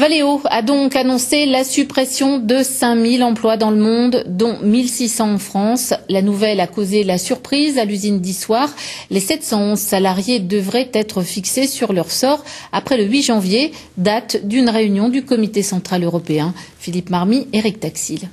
Valeo a donc annoncé la suppression de 5000 emplois dans le monde, dont 1600 en France. La nouvelle a causé la surprise à l'usine d'Issoire. Les 711 salariés devraient être fixés sur leur sort après le 8 janvier, date d'une réunion du Comité central européen. Philippe Marmy, Eric Taxil.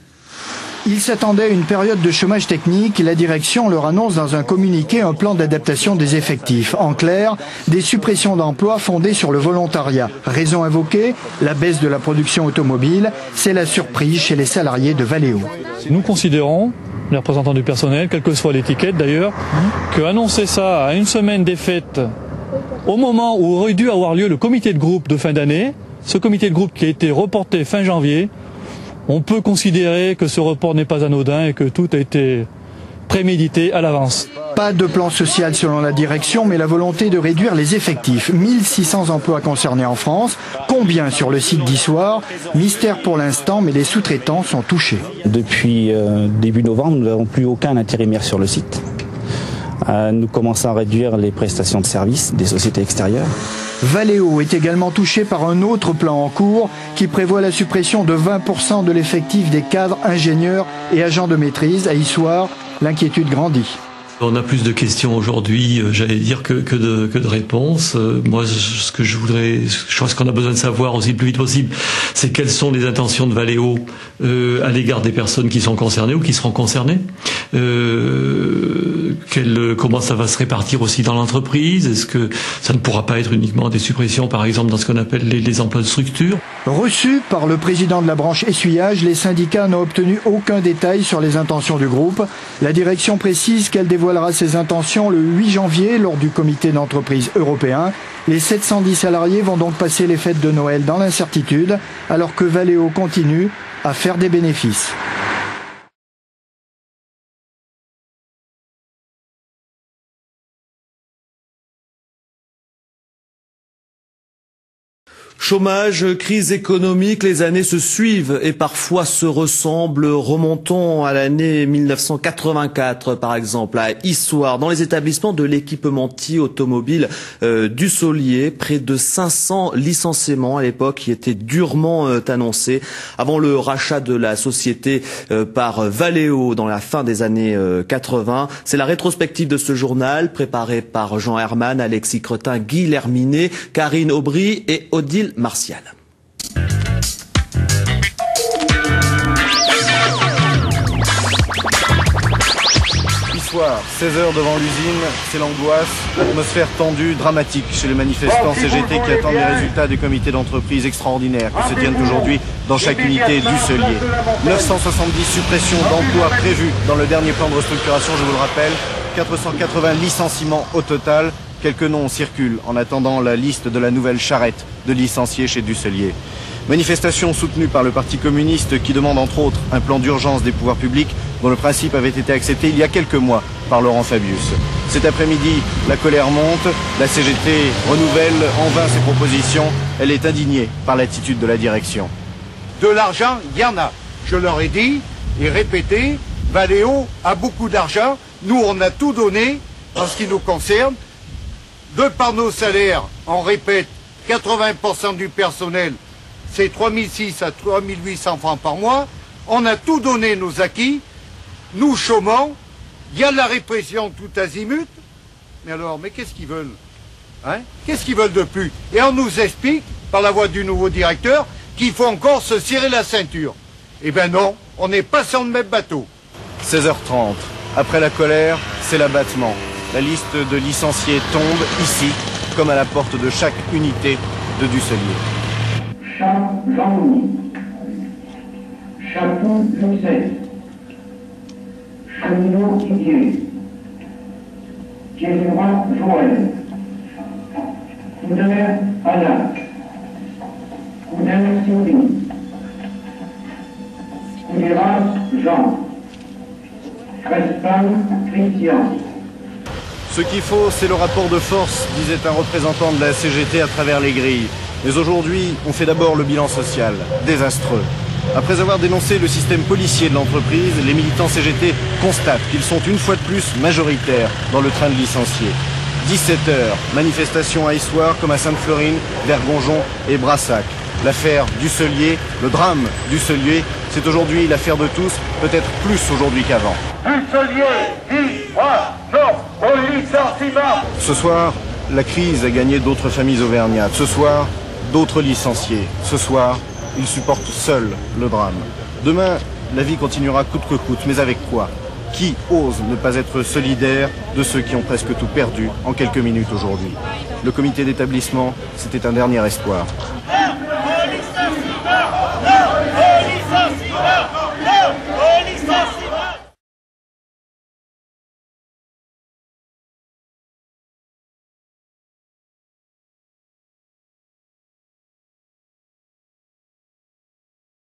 Ils s'attendaient à une période de chômage technique. La direction leur annonce dans un communiqué un plan d'adaptation des effectifs. En clair, des suppressions d'emplois fondées sur le volontariat. Raison invoquée, la baisse de la production automobile. C'est la surprise chez les salariés de Valeo. Nous considérons, les représentants du personnel, quelle que soit l'étiquette d'ailleurs, que annoncer ça à une semaine des fêtes, au moment où aurait dû avoir lieu le comité de groupe de fin d'année, ce comité de groupe qui a été reporté fin janvier, on peut considérer que ce report n'est pas anodin et que tout a été prémédité à l'avance. Pas de plan social selon la direction, mais la volonté de réduire les effectifs. 1600 emplois concernés en France. Combien sur le site d'Issoire? Mystère pour l'instant, mais les sous-traitants sont touchés. Depuis début novembre, nous n'avons plus aucun intérimaire sur le site. Nous commençons à réduire les prestations de services des sociétés extérieures. Valeo est également touché par un autre plan en cours qui prévoit la suppression de 20% de l'effectif des cadres, ingénieurs et agents de maîtrise. À Issoire, l'inquiétude grandit. On a plus de questions aujourd'hui, j'allais dire, que de réponses. Moi, je pense qu'on a besoin de savoir aussi le plus vite possible, c'est quelles sont les intentions de Valeo à l'égard des personnes qui sont concernées ou qui seront concernées. Comment ça va se répartir aussi dans l'entreprise? Est-ce que ça ne pourra pas être uniquement des suppressions, par exemple, dans ce qu'on appelle les emplois de structure? Reçus par le président de la branche essuyage, les syndicats n'ont obtenu aucun détail sur les intentions du groupe. La direction précise qu'elle dévoilera ses intentions le 8 janvier lors du comité d'entreprise européen. Les 710 salariés vont donc passer les fêtes de Noël dans l'incertitude, alors que Valeo continue à faire des bénéfices. Chômage, crise économique, les années se suivent et parfois se ressemblent. Remontons à l'année 1984, par exemple, à Issoire, dans les établissements de l'équipementier automobile du Saulier. Près de 500 licenciements à l'époque qui étaient durement annoncés avant le rachat de la société par Valeo dans la fin des années 80. C'est la rétrospective de ce journal préparé par Jean Herman, Alexis Cretin, Guy Lerminet, Karine Aubry et Odile Martial. Issoire, 16 heures devant l'usine, c'est l'angoisse, atmosphère tendue, dramatique chez les manifestants CGT qui attendent les résultats du comité d'entreprise extraordinaire qui se tiennent aujourd'hui dans chaque unité du Saulier. 970 suppressions d'emplois prévues dans le dernier plan de restructuration, je vous le rappelle, 480 licenciements au total. Quelques noms circulent en attendant la liste de la nouvelle charrette de licenciés chez Dusselier. Manifestation soutenue par le Parti communiste qui demande entre autres un plan d'urgence des pouvoirs publics dont le principe avait été accepté il y a quelques mois par Laurent Fabius. Cet après-midi, la colère monte, la CGT renouvelle en vain ses propositions. Elle est indignée par l'attitude de la direction. De l'argent, il y en a. Je leur ai dit et répété, Valeo a beaucoup d'argent. Nous, on a tout donné en ce qui nous concerne. De par nos salaires, on répète, 80% du personnel, c'est 3600 à 3800 francs par mois. On a tout donné, nos acquis. Nous chômons. Il y a de la répression tout azimut. Mais alors, mais qu'est-ce qu'ils veulent, hein? Qu'est-ce qu'ils veulent de plus? Et on nous explique, par la voix du nouveau directeur, qu'il faut encore se serrer la ceinture. Eh bien non, on n'est pas sur le même bateau. 16h30. Après la colère, c'est l'abattement. La liste de licenciés tombe ici, comme à la porte de chaque unité de Dusselier. Jean-Louis, Chatou Joseph, Cheminot Didier, Kézérois Joël, Couder Anna, Couder Sylvie, Couderas Jean, Crespin Christian. Ce qu'il faut, c'est le rapport de force, disait un représentant de la CGT à travers les grilles. Mais aujourd'hui, on fait d'abord le bilan social, désastreux. Après avoir dénoncé le système policier de l'entreprise, les militants CGT constatent qu'ils sont une fois de plus majoritaires dans le train de licenciés. 17h, manifestation à Issoire comme à Sainte-Florine, Vergonjon et Brassac. L'affaire Dusselier, le drame Dusselier, c'est aujourd'hui l'affaire de tous, peut-être plus aujourd'hui qu'avant. Dusselier dit non au licenciement. Ce soir, la crise a gagné d'autres familles auvergnates. Ce soir, d'autres licenciés. Ce soir, ils supportent seuls le drame. Demain, la vie continuera coûte que coûte, mais avec quoi? Qui ose ne pas être solidaire de ceux qui ont presque tout perdu en quelques minutes aujourd'hui? Le comité d'établissement, c'était un dernier espoir.